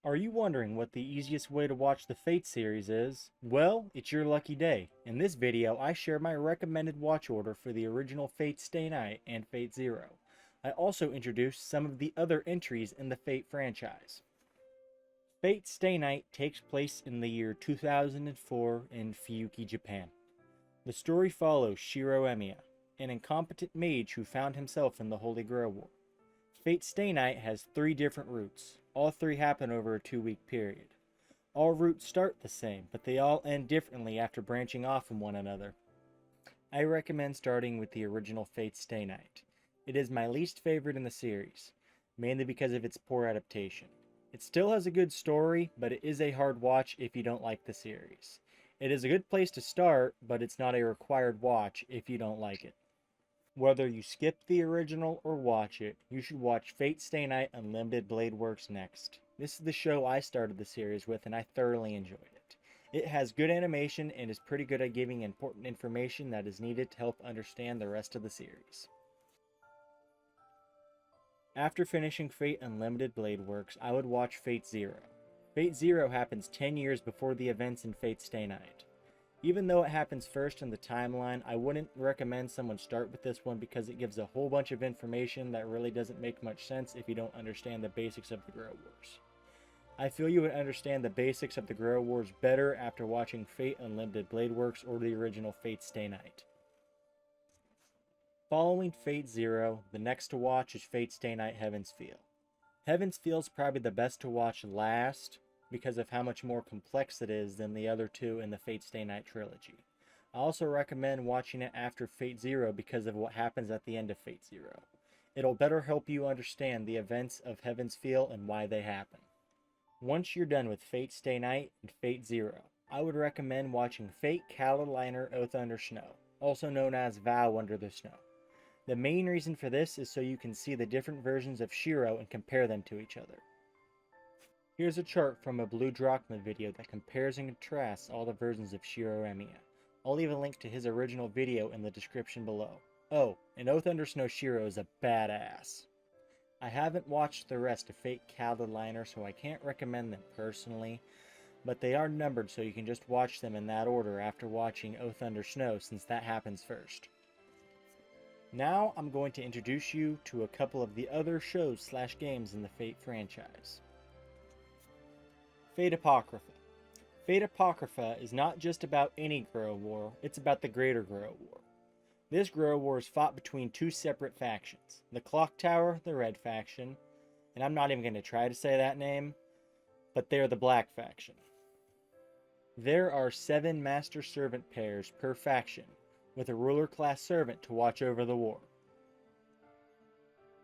Are you wondering what the easiest way to watch the Fate series is? Well, it's your lucky day. In this video, I share my recommended watch order for the original Fate Stay Night and Fate Zero. I also introduce some of the other entries in the Fate franchise. Fate Stay Night takes place in the year 2004 in Fuyuki, Japan. The story follows Shirou Emiya, an incompetent mage who found himself in the Holy Grail War. Fate Stay Night has 3 different routes. All 3 happen over a 2-week period. All routes start the same, but they all end differently after branching off from one another. I recommend starting with the original Fate Stay Night. It is my least favorite in the series, mainly because of its poor adaptation. It still has a good story, but it is a hard watch if you don't like the series. It is a good place to start, but it's not a required watch if you don't like it. Whether you skip the original or watch it, you should watch Fate Stay Night Unlimited Blade Works next. This is the show I started the series with and I thoroughly enjoyed it. It has good animation and is pretty good at giving important information that is needed to help understand the rest of the series. After finishing Fate Unlimited Blade Works, I would watch Fate Zero. Fate Zero happens 10 years before the events in Fate Stay Night. Even though it happens first in the timeline, I wouldn't recommend someone start with this one because it gives a whole bunch of information that really doesn't make much sense if you don't understand the basics of the Grail Wars. I feel you would understand the basics of the Grail Wars better after watching Fate Unlimited Blade Works or the original Fate Stay Night. Following Fate Zero, the next to watch is Fate Stay Night Heaven's Feel. Heaven's Feel is probably the best to watch last, because of how much more complex it is than the other 2 in the Fate Stay Night trilogy. I also recommend watching it after Fate Zero because of what happens at the end of Fate Zero. It'll better help you understand the events of Heaven's Feel and why they happen. Once you're done with Fate Stay Night and Fate Zero, I would recommend watching Fate Cataliner Oath Under Snow, also known as Vow Under the Snow. The main reason for this is so you can see the different versions of Shirou and compare them to each other. Here's a chart from a Blue Drachma video that compares and contrasts all the versions of Shirou Emiya. I'll leave a link to his original video in the description below. Oh, and Oath Under Snow Shirou is a badass. I haven't watched the rest of Fate Cataliner, so I can't recommend them personally, but they are numbered so you can just watch them in that order after watching Oath Under Snow since that happens first. Now I'm going to introduce you to a couple of the other shows/games in the Fate franchise. Fate Apocrypha. Fate Apocrypha is not just about any Grail War, it's about the greater Grail War. This Grail War is fought between 2 separate factions. The Clock Tower, the red faction, and I'm not even going to try to say that name, but they're the black faction. There are 7 master-servant pairs per faction, with a ruler-class servant to watch over the war.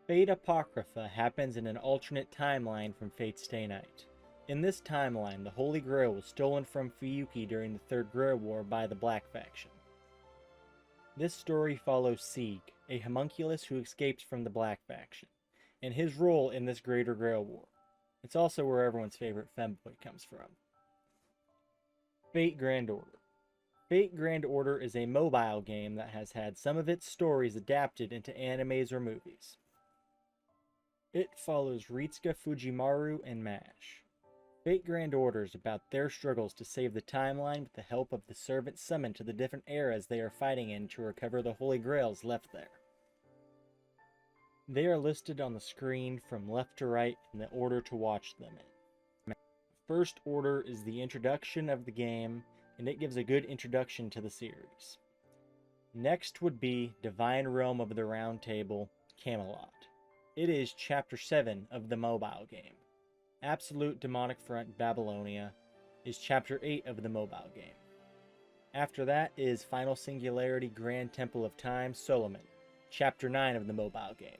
Fate Apocrypha happens in an alternate timeline from Fate Stay Night. In this timeline, the Holy Grail was stolen from Fuyuki during the Third Grail War by the Black faction. This story follows Sieg, a homunculus who escapes from the Black faction, and his role in this greater Grail War. It's also where everyone's favorite femboy comes from. Fate Grand Order. Fate Grand Order is a mobile game that has had some of its stories adapted into animes or movies. It follows Ritsuka Fujimaru and MASH. Fate Grand Order is about their struggles to save the timeline with the help of the servants summoned to the different eras they are fighting in to recover the Holy Grails left there. They are listed on the screen from left to right in the order to watch them in. First order is the introduction of the game, and it gives a good introduction to the series. Next would be Divine Realm of the Round Table, Camelot. It is Chapter 7 of the mobile game. Absolute Demonic Front Babylonia is Chapter 8 of the mobile game. After that is Final Singularity Grand Temple of Time Solomon, Chapter 9 of the mobile game.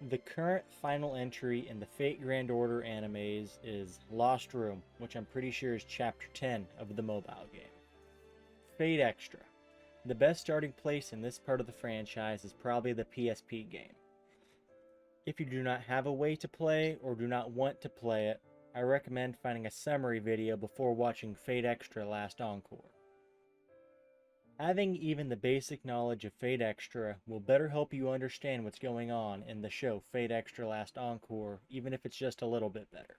The current final entry in the Fate Grand Order animes is Lost Room, which I'm pretty sure is Chapter 10 of the mobile game. Fate Extra. The best starting place in this part of the franchise is probably the PSP game. If you do not have a way to play or do not want to play it, I recommend finding a summary video before watching Fate Extra Last Encore. Having even the basic knowledge of Fate Extra will better help you understand what's going on in the show Fate Extra Last Encore, even if it's just a little bit better.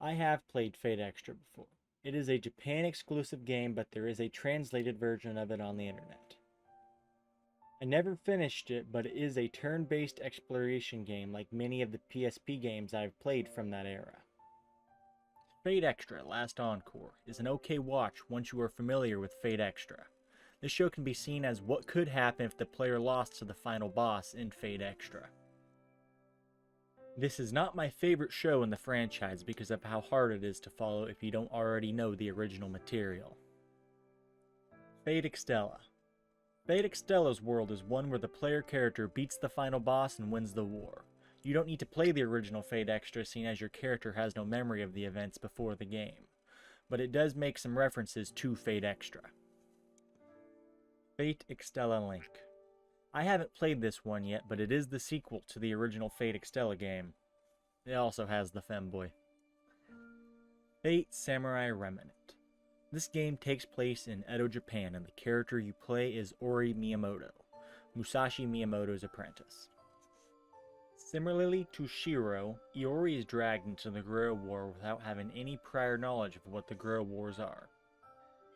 I have played Fate Extra before. It is a Japan exclusive game, but there is a translated version of it on the internet. I never finished it, but it is a turn-based exploration game like many of the PSP games I've played from that era. Fate Extra Last Encore is an okay watch once you are familiar with Fate Extra. This show can be seen as what could happen if the player lost to the final boss in Fate Extra. This is not my favorite show in the franchise because of how hard it is to follow if you don't already know the original material. Fate Extella. Fate Extella's world is one where the player character beats the final boss and wins the war. You don't need to play the original Fate Extra, seeing as your character has no memory of the events before the game, but it does make some references to Fate Extra. Fate Extella Link. I haven't played this one yet, but it is the sequel to the original Fate Extella game. It also has the femboy. Fate Samurai Remnant. This game takes place in Edo, Japan, and the character you play is Ori Miyamoto, Musashi Miyamoto's apprentice. Similarly to Shirou, Iori is dragged into the GOOOO War without having any prior knowledge of what the GOOOO Wars are.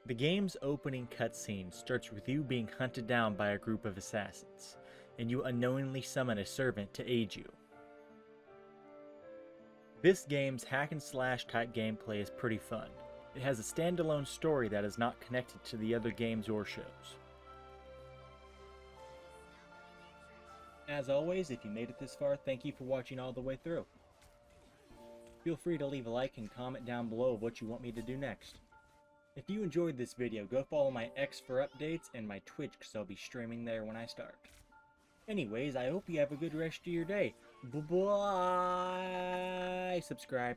The game's opening cutscene starts with you being hunted down by a group of assassins, and you unknowingly summon a servant to aid you. This game's hack and slash type gameplay is pretty fun. It has a standalone story that is not connected to the other games or shows. As always, if you made it this far, thank you for watching all the way through. Feel free to leave a like and comment down below what you want me to do next. If you enjoyed this video, go follow my X for updates and my Twitch because I'll be streaming there when I start. Anyways, I hope you have a good rest of your day. Bye-bye! Subscribe.